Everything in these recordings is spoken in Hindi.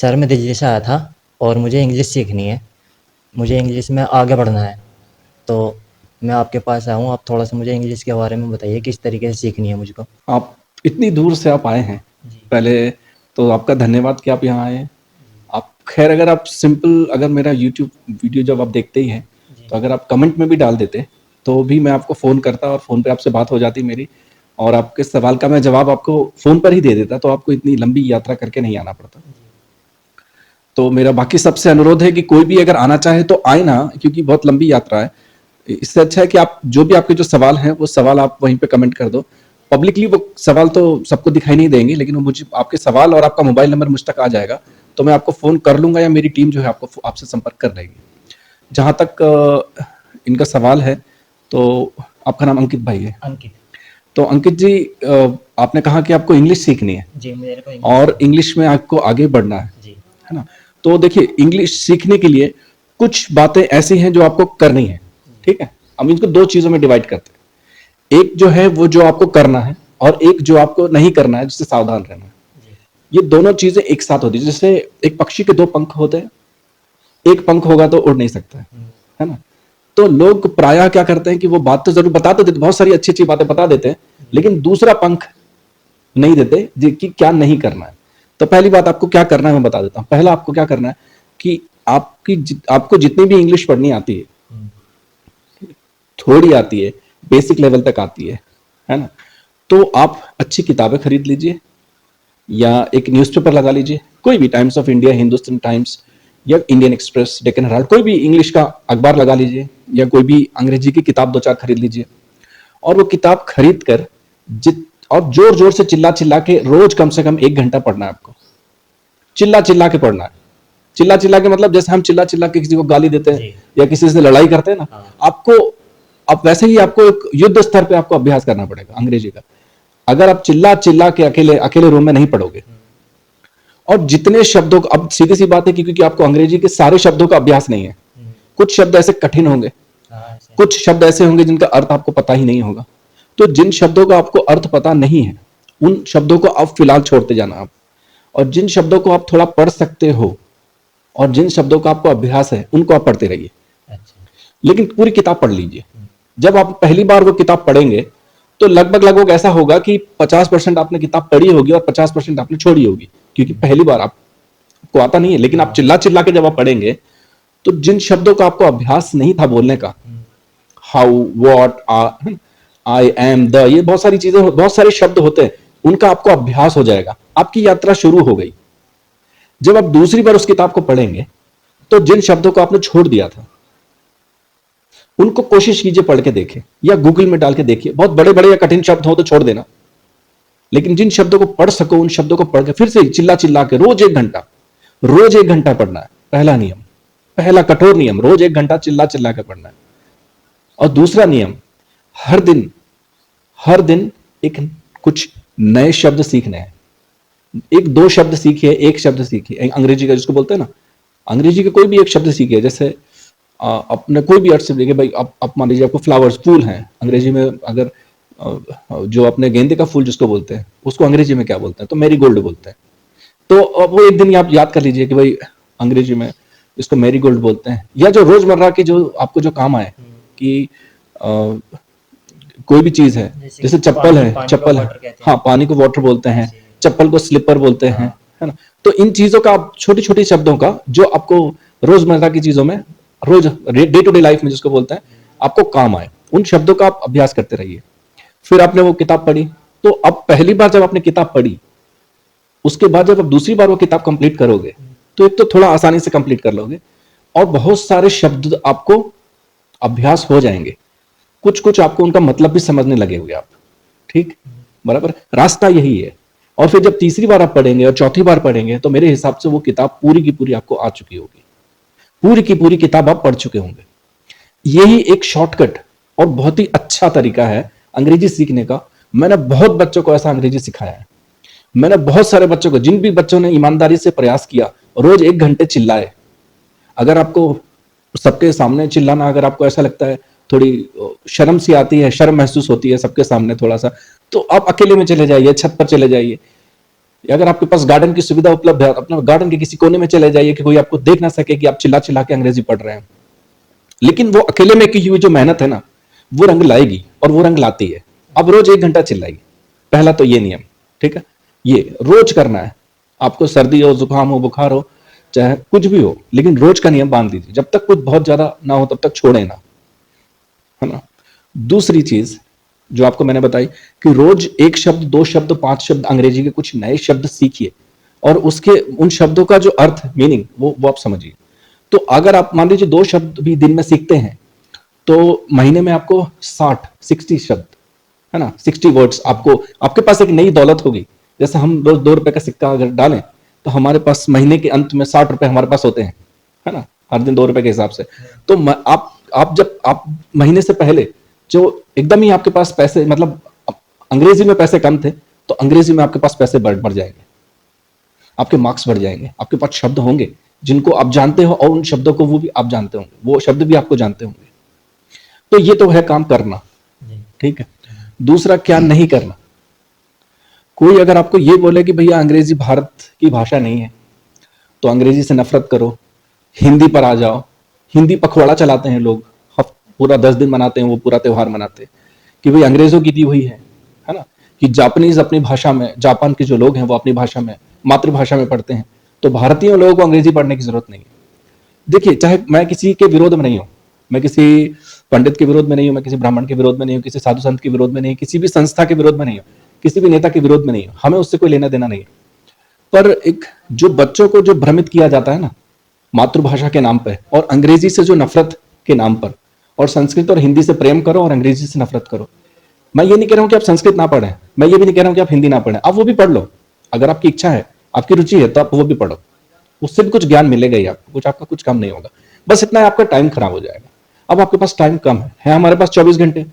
सर मैं दिल्ली से आया था और मुझे इंग्लिश सीखनी है। मुझे इंग्लिश में आगे बढ़ना है। तो मैं आपके पास आया हूँ, आप थोड़ा-सा मुझे इंग्लिश के बारे में बताइए किस तरीके से सीखनी है मुझको? आप इतनी दूर से आप आए हैं, जी। पहले तो आपका धन्यवाद कि आप यहाँ आए हैं। आप ख़ैर अगर आप सिंपल अगर मेरा यूट्यूब वीडियो जब आप देखते ही हैं, जी। तो अगर आप कमेंट में भी डाल देते, तो भी मैं आपको फ़ोन करता और फ़ोन पे आपसे बात हो जाती मेरी और आपके सवाल का मैं जवाब आपको फ़ोन पर ही दे देता, तो आपको इतनी लंबी यात्रा करके नहीं आना पड़ता। जी। तो मेरा बाकी सबसे अनुरोध है कि कोई भी अगर आना चाहे तो आए ना, क्योंकि बहुत लंबी यात्रा है। इससे अच्छा है कि आप जो भी आपके जो सवाल हैं, वो सवाल आप वहीं पे कमेंट कर दो। पब्लिकली वो सवाल तो सबको दिखाई नहीं देंगे, लेकिन वो मुझे आपके सवाल और आपका मोबाइल नंबर मुझ तक आ जाएगा, तो मैं आपको फ़ोन कर लूँगा या मेरी टीम जो है आपको आपसे संपर्क कर लेगी। जहाँ तक इनका सवाल है, तो आपका नाम अंकित भाई है। अंकित। तो अंकित जी, आपने कहा कि आपको इंग्लिश सीखनी है जी, मेरे को इंग्लिश और सीखनी इंग्लिश में आपको आगे बढ़ना है। जी। है ना? तो देखिए, इंग्लिश सीखने के लिए कुछ बातें ऐसी हैं जो आपको करनी है, जी। ठीक है? हम इनको 2 चीज़ों में डिवाइड करते हैं। एक जो है वो जो आपको करना है और एक जो आपको नहीं करना है, जिससे सावधान रहना है। जी। ये दोनों चीज़ें एक साथ होती हैं। जैसे एक पक्षी के 2 पंख होते हैं, एक पंख होगा तो उड़ नहीं सकता है ना? तो लोग प्रायः क्या करते हैं कि वो बात तो ज़रूर बता तो देते, बहुत सारी अच्छी-अच्छी बातें बता देते हैं, लेकिन दूसरा पंख नहीं देते कि क्या नहीं करना है। तो पहली बात आपको क्या करना है मैं बता देता हूँ। पहला आपको क्या करना है कि आपको जितनी भी इंग्लिश पढ़नी आती है, थोड़ी आती है, बेसिक लेवल तक आती है ना? तो आप अच्छी किताबें खरीद लीजिए या एक न्यूज़पेपर लगा लीजिए, कोई भी times of India, Hindustan times या इंडियन एक्सप्रेस, डेक्कन हेराल्ड, कोई भी इंग्लिश का अखबार लगा लीजिए या कोई भी अंग्रेजी की किताब 2-4 खरीद लीजिए और वो किताब खरीद कर जित और जोर-जोर से चिल्ला-चिल्ला के रोज कम से कम 1 घंटा पढ़ना है आपको। चिल्ला-चिल्ला के पढ़ना है। चिल्ला-चिल्ला के मतलब जैसे हम चिल्ला-चिल्ला के किसी को गाली देते हैं जी। या किसी से लड़ाई करते हैं ना, हाँ। आपको आप वैसे ही आपको एक युद्ध स्तर पे आपको अभ्यास करना पड़ेगा अंग्रेजी का। अगर आप चिल्ला-चिल्ला के अकेले अकेले रूम में नहीं पढ़ोगे और जितने शब्दों को अब सीधी सी बात है कि क्योंकि आपको अंग्रेजी के सारे शब्दों का अभ्यास नहीं है, कुछ शब्द ऐसे कठिन होंगे, हाँ, ऐसे। कुछ शब्द ऐसे होंगे जिनका अर्थ आपको पता ही नहीं होगा। तो जिन शब्दों का आपको अर्थ पता नहीं है, उन शब्दों को आप फिलहाल छोड़ते जाना आप, और जिन शब्दों को आप थोड़ा पढ़ सकते हो और जिन शब्दों का आपको अभ्यास है उनको आप पढ़ते रहिए, अच्छा। लेकिन पूरी किताब पढ़ लीजिए। जब आप पहली बार वो किताब पढ़ेंगे तो लगभग लगभग ऐसा होगा कि 50% आपने किताब पढ़ी होगी और 50% आपने छोड़ी होगी, क्योंकि पहली बार आपको आता नहीं है। लेकिन आप चिल्ला चिल्ला के जब आप पढ़ेंगे तो जिन शब्दों का आपको अभ्यास नहीं था बोलने का, how, what, I am, the, ये बहुत सारी चीजें, बहुत सारे शब्द होते हैं, उनका आपको अभ्यास हो जाएगा, आपकी यात्रा शुरू हो गई। जब आप दूसरी बार उस किताब को पढ़ेंगे तो जिन शब्दों को आपने छोड़ दिया था उनको कोशिश कीजिए पढ़ के देखें या गूगल में डाल के देखिए। बहुत बड़े बड़े या कठिन शब्द हो तो छोड़ देना, लेकिन जिन शब्दों को पढ़ सको उन शब्दों को पढ़ के फिर से चिल्ला चिल्ला के रोज 1 घंटा पढ़ना है। पहला नियम, पहला कठोर नियम, रोज 1 घंटा चिल्ला चिल्ला के पढ़ना है। और दूसरा नियम, हर दिन एक कुछ नए शब्द सीखने हैं। 1-2 शब्द सीखिए, 1 शब्द सीखिए अंग्रेजी का, जिसको बोलते हैं ना, अंग्रेजी के कोई भी 1 शब्द सीखिए। जैसे अपने कोई भी अर्थ से देखिए भाई, आप मान लीजिए आपको फ्लावर्स, फूल हैं अंग्रेजी में, अगर जो अपने गेंदे का फूल जिसको बोलते हैं उसको अंग्रेजी में क्या बोलते हैं, तो मैरीगोल्ड बोलते हैं। तो अब वो एक दिन आप याद कर लीजिए कि भाई अंग्रेजी में इसको मैरीगोल्ड बोलते हैं। या जो रोजमर्रा की जो आपको जो काम आए कि कोई भी चीज है, जैसे चप्पल है, चप्पल है, हाँ, पानी को वाटर बोलते हैं, चप्पल को स्लीपर बोलते हैं, है ना? तो इन चीजों का आप छोटी छोटी शब्दों का जो आपको रोजमर्रा की चीजों में, रोज डे टू डे लाइफ में जिसको बोलते हैं, आपको काम आए, उन शब्दों का आप अभ्यास करते रहिए। फिर आपने वो किताब पढ़ी, तो अब पहली बार जब आपने किताब पढ़ी, उसके बाद जब आप दूसरी बार वो किताब कंप्लीट करोगे तो एक तो थोड़ा आसानी से कंप्लीट कर लोगे और बहुत सारे शब्द आपको अभ्यास हो जाएंगे, कुछ कुछ आपको उनका मतलब भी समझने लगे हुए आप, ठीक, बराबर, रास्ता यही है। और फिर जब तीसरी बार आप पढ़ेंगे और चौथी बार पढ़ेंगे तो मेरे हिसाब से वो किताब पूरी की पूरी आपको आ चुकी होगी, पूरी की पूरी किताब आप पढ़ चुके होंगे। यही एक शॉर्टकट और बहुत ही अच्छा तरीका है अंग्रेजी सीखने का। मैंने बहुत बच्चों को ऐसा अंग्रेजी सिखाया है। मैंने बहुत सारे बच्चों को, जिन भी बच्चों ने ईमानदारी से प्रयास किया, रोज 1 घंटे चिल्लाए। अगर आपको सबके सामने चिल्लाना, अगर आपको ऐसा लगता है थोड़ी शर्म सी आती है, शर्म महसूस होती है सबके सामने थोड़ा सा, तो आप अकेले में चले जाइए, छत पर चले जाइए, या अगर आपके पास गार्डन की सुविधा उपलब्ध है, अपने गार्डन के किसी कोने में चले जाइए कि कोई आपको देख ना सके कि आप चिल्ला चिल्ला के अंग्रेजी पढ़ रहे हैं। लेकिन वो अकेले में की हुई जो मेहनत है ना, वो रंग लाएगी, और वो रंग लाती है। अब रोज 1 घंटा चिल्लाइए, पहला तो ये नियम, ठीक है, ये रोज करना है। आपको सर्दी हो, जुकाम हो, बुखार हो, चाहे कुछ भी हो, लेकिन रोज का नियम बांध दीजिए। जब तक कुछ बहुत ज्यादा ना हो तब तक छोड़े ना, है ना। दूसरी चीज जो आपको मैंने बताई कि रोज 1 शब्द, 2 शब्द, 5 शब्द अंग्रेजी के कुछ नए शब्द सीखिए, और उसके उन शब्दों का जो अर्थ, मीनिंग, वो आप समझिए। तो अगर आप मान लीजिए 2 शब्द भी दिन में सीखते हैं, तो महीने में आपको 60 शब्द, है ना, 60 वर्ड्स, आपको आपके पास एक नई दौलत होगी। जैसे हम रोज 2 रुपए का सिक्का अगर डालें, तो हमारे पास महीने के अंत में 60 रुपए हमारे पास होते हैं, है ना, हर दिन 2 रुपए के हिसाब से। तो आप जब आप महीने से पहले जो एकदम ही आपके पास पैसे, मतलब अंग्रेजी में पैसे कम थे, तो अंग्रेजी में आपके पास पैसे बढ़ जाएंगे, आपके मार्क्स बढ़ जाएंगे, आपके पास शब्द होंगे जिनको आप जानते हो, और उन शब्दों को वो भी आप जानते होंगे, वो शब्द भी आपको जानते होंगे। तो ये तो है काम करना, ठीक है। दूसरा, क्या नहीं करना। कोई अगर आपको ये बोले कि भैया अंग्रेजी भारत की भाषा नहीं है, तो अंग्रेजी से नफरत करो, हिंदी पर आ जाओ। हिंदी पखवाड़ा चलाते हैं लोग, पूरा 10 दिन मनाते हैं, वो पूरा त्योहार मनाते हैं कि भाई अंग्रेजों की दी हुई है ना, कि जापानीज अपनी भाषा में, जापान के जो लोग हैं वो अपनी भाषा में, मातृभाषा में पढ़ते हैं, तो भारतीय लोगों को अंग्रेजी पढ़ने की जरूरत नहीं है। देखिए, चाहे मैं किसी के विरोध में नहीं हूं, मैं किसी पंडित के विरोध में नहीं हूं, मैं किसी ब्राह्मण के विरोध में नहीं हूं, किसी साधु संत के विरोध में नहीं, किसी भी संस्था के विरोध में नहीं हूं, किसी भी नेता के विरोध में नहीं हूं, हमें उससे कोई लेना देना नहीं है। पर एक जो बच्चों को जो भ्रमित किया जाता है ना मातृभाषा के नाम पर, और अंग्रेजी से जो नफरत के नाम पर, और संस्कृत और हिंदी से प्रेम करो और अंग्रेजी से नफरत करो। मैं ये नहीं कह रहा हूं कि आप संस्कृत ना पढ़ें, मैं ये भी नहीं कह रहा हूं कि आप हिंदी ना पढ़ें, आप वो भी पढ़ लो। अगर आपकी इच्छा है, आपकी रुचि है, तो आप वो भी पढ़ो, उससे भी कुछ ज्ञान मिलेगा ही आपको, कुछ आपका कुछ कम नहीं होगा। बस इतना है, आपका टाइम खराब हो जाएगा। अब आपके पास टाइम कम है हमारे पास 24 घंटे।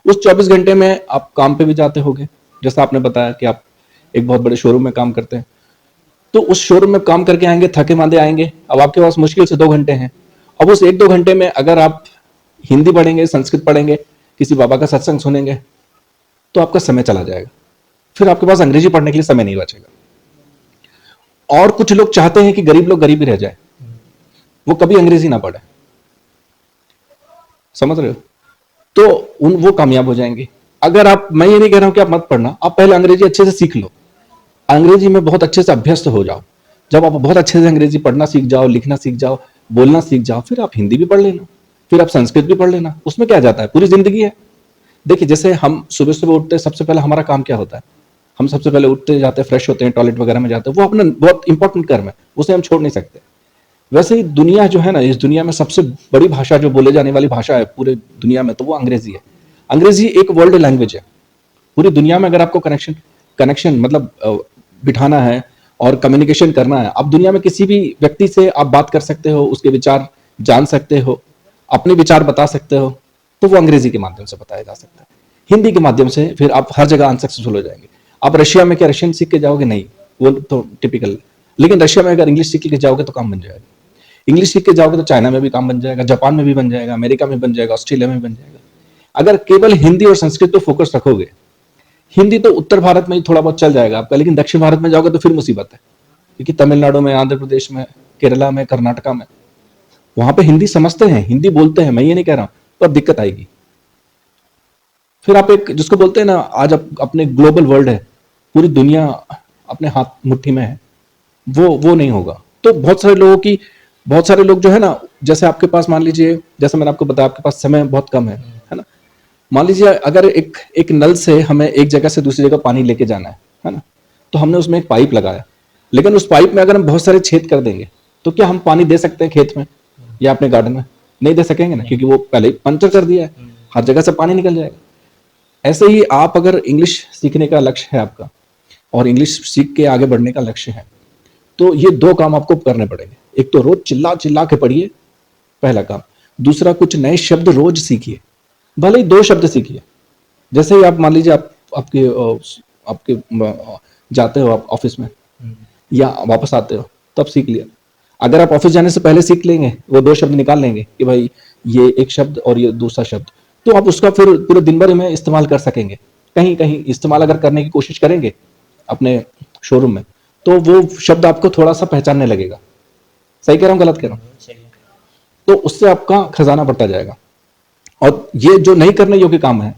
उस 24 घंटे में आप काम पे भी जाते होगे, जैसा आपने बताया कि आप एक बहुत बड़े शोरूम में काम करते हैं, तो उस शोरूम में काम करके आएंगे, थके मांदे आएंगे। अब आपके पास मुश्किल से 2 घंटे हैं। अब उस 1-2 घंटे में अगर आप हिंदी पढ़ेंगे, संस्कृत पढ़ेंगे, किसी बाबा का सत्संग सुनेंगे, तो आपका समय चला जाएगा। फिर आपके पास अंग्रेजी पढ़ने के लिए समय नहीं बचेगा। और कुछ लोग चाहते हैं कि गरीब लोग गरीब ही रह जाए, वो कभी अंग्रेजी ना पढ़े, समझ रहे हो, तो वो कामयाब हो जाएंगे। अगर आप, मैं ये नहीं कह रहा हूं कि आप मत पढ़ना, आप पहले अंग्रेजी अच्छे से सीख लो, अंग्रेजी में बहुत अच्छे से अभ्यस्त हो जाओ। जब आप बहुत अच्छे से अंग्रेजी पढ़ना सीख जाओ, लिखना सीख जाओ, बोलना सीख जाओ, फिर आप हिंदी भी पढ़ लेना, फिर आप संस्कृत भी पढ़ लेना। उसमें क्या जाता है, पूरी जिंदगी है। देखिए, जैसे हम सुबह सुबह उठते, सबसे पहले हमारा काम क्या होता है, हम सबसे पहले उठते जाते हैं, फ्रेश होते हैं, टॉयलेट वगैरह में जाते हैं, वो अपना बहुत इंपॉर्टेंट कर्म है, उसे हम छोड़ नहीं सकते। वैसे ही दुनिया जो है ना, इस दुनिया में सबसे बड़ी भाषा जो बोले जाने वाली भाषा है पूरे दुनिया में, तो वो अंग्रेजी है। अंग्रेजी एक वर्ल्ड लैंग्वेज है। पूरी दुनिया में अगर आपको कनेक्शन मतलब बिठाना है और कम्युनिकेशन करना है, आप दुनिया में किसी भी व्यक्ति से आप बात कर सकते हो, उसके विचार जान सकते हो, अपने विचार बता सकते हो, तो वो अंग्रेजी के माध्यम से बताया जा सकता है। हिंदी के माध्यम से फिर आप हर जगह अनसक्सेसफुल हो जाएंगे। आप रशिया में क्या रशियन सीख के जाओगे? नहीं, वो तो टिपिकल। लेकिन रशिया में अगर इंग्लिश सीख के जाओगे तो काम बन जाएगा। इंग्लिश सीख के जाओगे तो चाइना में भी काम बन जाएगा, जापान में भी बन जाएगा, अमेरिका में बन जाएगा, ऑस्ट्रेलिया में बन जाएगा। अगर केवल हिंदी और संस्कृत पे फोकस रखोगे, हिंदी तो उत्तर भारत में ही थोड़ा बहुत चल जाएगा आपका, लेकिन दक्षिण भारत में जाओगे तो फिर मुसीबत है, क्योंकि तमिलनाडु में, आंध्र प्रदेश में, केरला में, कर्नाटका में, वहां पे हिंदी समझते हैं, हिंदी बोलते हैं, मैं ये नहीं कह रहा हूं, पर दिक्कत आएगी। फिर आप एक जिसको बोलते हैं ना, आज अपने ग्लोबल वर्ल्ड है, पूरी दुनिया अपने हाथ मुट्ठी में है, वो नहीं होगा। तो बहुत सारे लोग जो है ना, जैसे आपके पास मान लीजिए, जैसे मैंने आपको बताया, आपके पास समय बहुत कम है ना। मान लीजिए अगर एक नल से हमें एक जगह से दूसरी जगह पानी लेके जाना है ना, तो हमने उसमें एक पाइप लगाया, लेकिन उस पाइप में अगर हम बहुत सारे छेद कर देंगे, तो क्या हम पानी दे सकते हैं खेत में या अपने गार्डन में? नहीं दे सकेंगे ना, क्योंकि वो पहले ही पंचर कर दिया है, हर जगह से पानी निकल जाएगा। ऐसे ही आप अगर इंग्लिश सीखने का लक्ष्य है आपका, और इंग्लिश सीख के आगे बढ़ने का लक्ष्य है, तो ये 2 काम आपको करने पड़ेंगे। एक तो रोज चिल्ला चिल्ला के पढ़िए, पहला काम। दूसरा, कुछ नए शब्द रोज सीखिए, भले ही 2 शब्द सीखिए। जैसे ही आप मान लीजिए आपके जाते हो आप ऑफिस में या वापस आते हो, तब सीख लिया। अगर आप ऑफिस जाने से पहले सीख लेंगे, वो 2 शब्द निकाल लेंगे कि भाई ये एक शब्द और ये दूसरा शब्द, तो आप उसका फिर पूरे दिन भर में इस्तेमाल कर सकेंगे। कहीं कहीं इस्तेमाल अगर करने की कोशिश करेंगे अपने शोरूम में, तो वो शब्द आपको थोड़ा सा पहचानने लगेगा। सही कह रहा हूँ, गलत कह रहा हूँ? सही है। तो उससे आपका खजाना बढ़ता जाएगा। और ये जो नहीं करने योग्य काम है,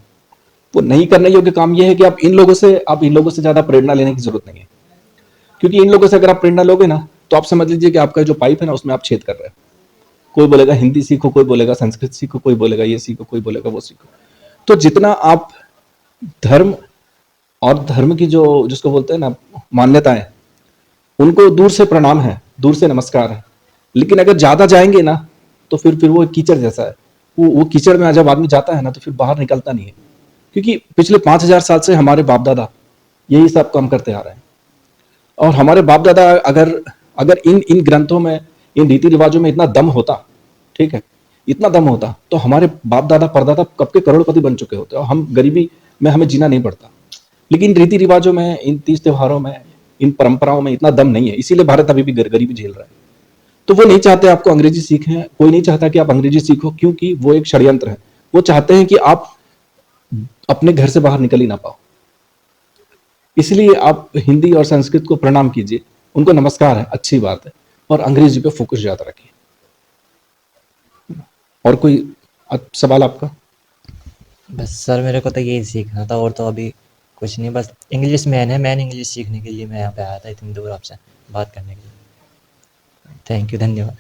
वो नहीं करने योग्य काम ये है कि आप इन लोगों से ज्यादा प्रेरणा लेने की जरूरत नहीं है। क्योंकि इन लोगों से अगर आप प्रेरणा लोगे ना, तो आप समझ लीजिए कि आपका जो पाइप है ना, उसमें आप छेद कर रहे हैं। कोई बोलेगा हिंदी सीखो, कोई बोलेगा संस्कृत सीखो, कोई बोलेगा ये सीखो, कोई बोलेगा वो सीखो। तो जितना आप धर्म और धर्म की जो जिसको बोलते हैं ना मान्यताएं, उनको दूर से प्रणाम है, दूर से नमस्कार है। लेकिन अगर ज्यादा जाएंगे ना, तो फिर वो कीचड़ जैसा है। वो कीचड़ में जब आदमी जाता है ना, तो फिर बाहर निकलता नहीं है। क्योंकि पिछले 5000 साल से हमारे बाप दादा यही सब काम करते आ रहे हैं। और हमारे बाप दादा अगर अगर इन इन ग्रंथों में, इन रीति रिवाजों में इतना दम होता, ठीक है, इतना दम होता, तो हमारे बाप दादा परदादा कब के करोड़पति बन चुके होते और हम गरीबी में हमें जीना नहीं पड़ता। लेकिन रीति रिवाजों में, इन तीज त्योहारों में, इन परंपराओं में इतना दम नहीं है, इसीलिए भारत अभी भी गरीबी झेल रहा है। तो वो नहीं चाहते आपको अंग्रेजी सीखें, कोई नहीं चाहता कि आप अंग्रेजी सीखो, क्योंकि वो एक षड्यंत्र है। वो चाहते हैं कि आप अपने घर से बाहर निकल ही ना पाओ। इसलिए आप हिंदी और संस्कृत को प्रणाम कीजिए, उनको नमस्कार है, अच्छी बात है, और अंग्रेजी पे फोकस ज्यादा रखिए। और कोई सवाल आपका? बस सर मेरे को तो यही सीखना था, और तो अभी कुछ नहीं, बस इंग्लिश मेन इंग्लिश सीखने के लिए मैं यहाँ पे आया था इतनी दूर आपसे बात करने के लिए। थैंक यू, धन्यवाद।